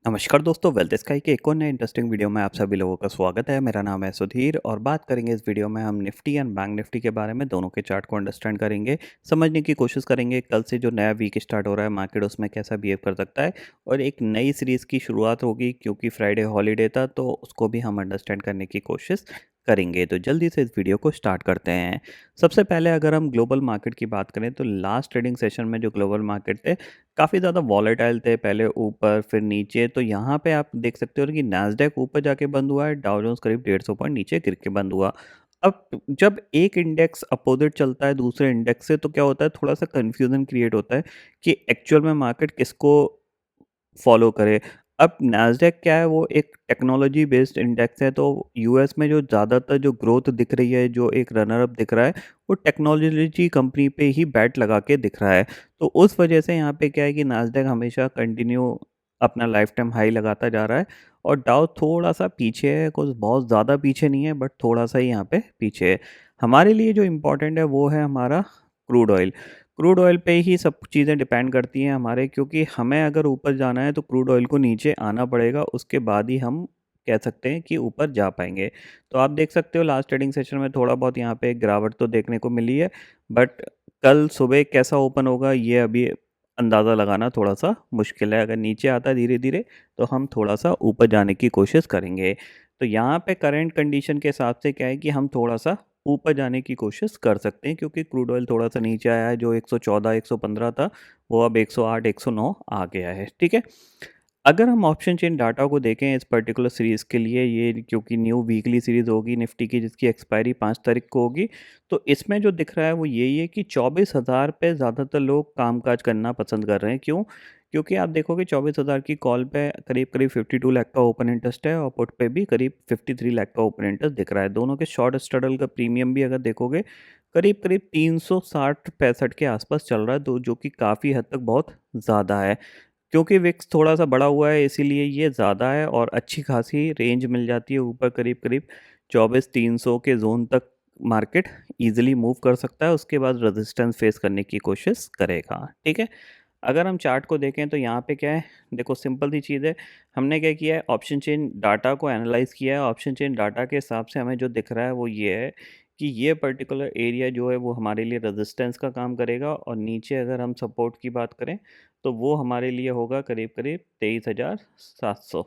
नमस्कार दोस्तों, wealth sky के एक और नए इंटरेस्टिंग वीडियो में आप सभी लोगों का स्वागत है। मेरा नाम है सुधीर और बात करेंगे इस वीडियो में हम निफ्टी एंड बैंक निफ्टी के बारे में। दोनों के चार्ट को अंडरस्टैंड करेंगे, समझने की कोशिश करेंगे कल से जो नया वीक स्टार्ट हो रहा है मार्केट उसमें कैसा बिहेव कर सकता है। और एक नई सीरीज़ की शुरुआत होगी क्योंकि फ्राइडे हॉलीडे था, तो उसको भी हम अंडरस्टैंड करने की कोशिश करेंगे। तो जल्दी से इस वीडियो को स्टार्ट करते हैं। सबसे पहले अगर हम ग्लोबल मार्केट की बात करें तो लास्ट ट्रेडिंग सेशन में जो ग्लोबल मार्केट थे काफ़ी ज़्यादा वॉलेटाइल थे, पहले ऊपर फिर नीचे। तो यहाँ पे आप देख सकते हो कि नैस्डैक ऊपर जाके बंद हुआ है, डाउ जोन्स करीब 150 पॉइंट नीचे गिर के बंद हुआ। अब जब एक इंडेक्स अपोजिट चलता है दूसरे इंडेक्स से तो क्या होता है, थोड़ा सा कन्फ्यूजन क्रिएट होता है कि एक्चुअल में मार्केट किसको फॉलो करे। अब नैस्डैक क्या है, वो एक टेक्नोलॉजी बेस्ड इंडेक्स है, तो यूएस में जो ज़्यादातर जो ग्रोथ दिख रही है, जो एक रनर अप दिख रहा है, वो टेक्नोलॉजी कंपनी पे ही बैट लगा के दिख रहा है। तो उस वजह से यहाँ पे क्या है कि नैस्डैक हमेशा कंटिन्यू अपना लाइफ टाइम हाई लगाता जा रहा है और डाउ थोड़ा सा पीछे है, कुछ बहुत ज़्यादा पीछे नहीं है बट थोड़ा सा ही यहाँ पे पीछे है। हमारे लिए जो इम्पोर्टेंट है वो है हमारा क्रूड ऑयल। क्रूड ऑयल पे ही सब चीज़ें डिपेंड करती हैं हमारे, क्योंकि हमें अगर ऊपर जाना है तो क्रूड ऑयल को नीचे आना पड़ेगा, उसके बाद ही हम कह सकते हैं कि ऊपर जा पाएंगे। तो आप देख सकते हो लास्ट ट्रेडिंग सेशन में थोड़ा बहुत यहाँ पे गिरावट तो देखने को मिली है, बट कल सुबह कैसा ओपन होगा ये अभी अंदाज़ा लगाना थोड़ा सा मुश्किल है। अगर नीचे आता है धीरे धीरे तो हम थोड़ा सा ऊपर जाने की कोशिश करेंगे। तो यहाँ पे करंट कंडीशन के हिसाब से क्या है कि हम थोड़ा सा ऊपर जाने की कोशिश कर सकते हैं, क्योंकि क्रूड ऑयल थोड़ा सा नीचे आया है। जो 114 115 था वो अब 108 109 आ गया है। ठीक है, अगर हम ऑप्शन चेन डाटा को देखें इस पर्टिकुलर सीरीज़ के लिए, ये क्योंकि न्यू वीकली सीरीज़ होगी निफ्टी की जिसकी एक्सपायरी 5 तारीख को होगी, तो इसमें जो दिख रहा है वो यही है कि 24,000 पे ज़्यादातर लोग कामकाज करना पसंद कर रहे हैं। क्यों? क्योंकि आप देखोगे 24,000 की कॉल पे करीब करीब 52 लाख का ओपन इंटरेस्ट है और पुट पे भी करीब 53 लाख का ओपन इंटरेस्ट दिख रहा है। दोनों के शॉर्ट स्ट्रगल का प्रीमियम भी अगर देखोगे करीब करीब 360-65 के आसपास चल रहा है, तो जो कि काफ़ी हद तक बहुत ज़्यादा है। क्योंकि विक्स थोड़ा-सा बड़ा हुआ है इसीलिए ये ज़्यादा है और अच्छी खासी रेंज मिल जाती है ऊपर, करीब-करीब 24,300 के ज़ोन तक मार्केट ईज़िली मूव कर सकता है, उसके बाद रेजिस्टेंस फेस करने की कोशिश करेगा। ठीक है? अगर हम चार्ट को देखें तो यहाँ पे क्या है, देखो सिंपल सी चीज़ है। हमने क्या किया है, ऑप्शन चेन डाटा को एनालाइज़ किया है। ऑप्शन चेन डाटा के हिसाब से हमें जो दिख रहा है वो ये है कि ये पर्टिकुलर एरिया जो है वो हमारे लिए रेजिस्टेंस का काम करेगा और नीचे अगर हम सपोर्ट की बात करें तो वो हमारे लिए होगा करीब-करीब 23,700।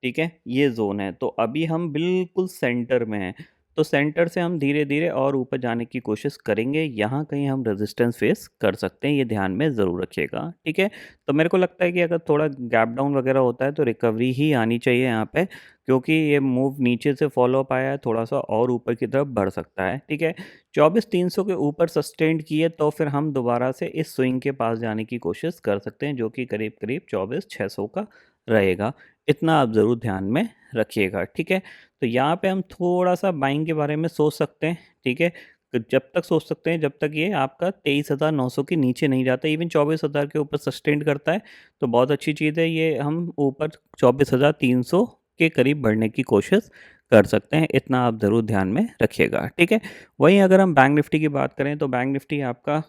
ठीक है? ये ज़ोन है, तो अभी हम बिल्कुल सेंटर में हैं। तो सेंटर से हम धीरे-धीरे और ऊपर जाने की कोशिश करेंगे, यहाँ कहीं हम रेजिस्टेंस फेस कर सकते हैं, ये ध्यान में ज़रूर रखिएगा, ठीक है? तो मेरे को लगता है कि अगर थोड़ा गैप डाउन वगैरह होता है तो रिकवरी ही आनी चाहिए यहाँ पे, क्योंकि ये मूव नीचे से फ़ॉलो अप आया है, थोड़ा-सा और ऊपर की तरफ बढ़ सकता है, ठीक है? 24,300 के ऊपर सस्टेन्ड किए तो फिर हम दोबारा से इस स्विंग के पास जाने की कोशिश कर सकते हैं, जो कि करीब-करीब 24,600 का रहेगा। इतना आप ज़रूर ध्यान में रखिएगा, ठीक है? तो यहाँ पे हम थोड़ा-सा बाइंग के बारे में सोच सकते हैं, ठीक है? तो जब तक सोच सकते हैं जब तक ये आपका 23,900 के नीचे नहीं जाता, इवन 24,000 के ऊपर सस्टेन करता है, तो बहुत अच्छी चीज़ है। ये हम ऊपर 24,300 के करीब बढ़ने की कोशिश कर सकते हैं, इतना आप ज़रूर ध्यान में रखिएगा, ठीक है? वहीं अगर हम बैंक निफ्टी की बात करें तो बैंक निफ्टी आपका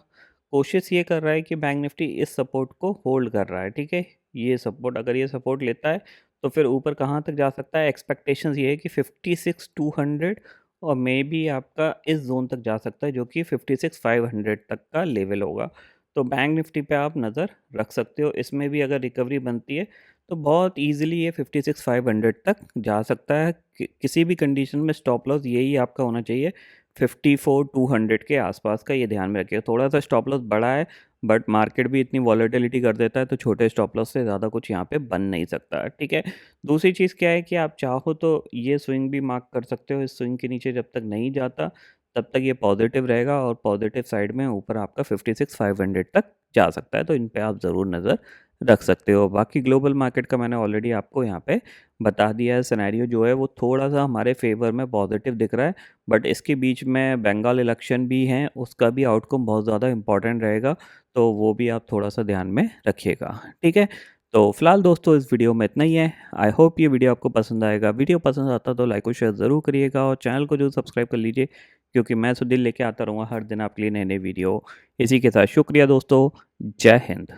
कोशिश ये कर रहा है कि बैंक निफ्टी इस सपोर्ट को होल्ड कर रहा है, ठीक है? ये सपोर्ट, अगर ये सपोर्ट लेता है तो फिर ऊपर कहाँ तक जा सकता है, एक्सपेक्टेशंस ये है कि 56,200 और मे बी आपका इस ज़ोन तक जा सकता है, जो कि 56,500 तक का लेवल होगा। तो बैंक निफ्टी पे आप नज़र रख सकते हो, इसमें भी अगर रिकवरी बनती है तो बहुत ईज़िली ये 56,500 तक जा सकता है। किसी भी कंडीशन में स्टॉप लॉस यही आपका होना चाहिए, 54,200 के आसपास का, ये ध्यान में रखिएगा। थोड़ा-सा स्टॉप लॉस बड़ा है बट मार्केट भी इतनी वॉलेटिलिटी कर देता है, तो छोटे स्टॉप लॉस से ज़्यादा कुछ यहाँ पे बन नहीं सकता, ठीक है? दूसरी चीज़ क्या है कि आप चाहो तो ये स्विंग भी मार्क कर सकते हो। इस स्विंग के नीचे जब तक नहीं जाता तब तक ये पॉजिटिव रहेगा और पॉजिटिव साइड में ऊपर आपका 56,500 तक जा सकता है, तो इन पे आप ज़रूर नज़र रख सकते हो। बाकी ग्लोबल मार्केट का मैंने ऑलरेडी आपको यहाँ पे बता दिया है। सिनेरियो जो है वो थोड़ा-सा हमारे फ़ेवर में पॉजिटिव दिख रहा है, बट इसके बीच में बंगाल इलेक्शन भी हैं, उसका भी आउटकम बहुत ज़्यादा इम्पोर्टेंट रहेगा, तो वो भी आप थोड़ा-सा ध्यान में रखिएगा, ठीक है? तो फिलहाल दोस्तों इस वीडियो में इतना ही है। आई होप ये वीडियो आपको पसंद आएगा। वीडियो पसंद आता तो लाइक और शेयर ज़रूर करिएगा और चैनल को ज़रूर सब्सक्राइब कर लीजिए, क्योंकि मैं सुधीर लेके आता रहूँगा हर दिन आपके लिए नए-नए वीडियो। इसी के साथ शुक्रिया दोस्तों। जय हिंद।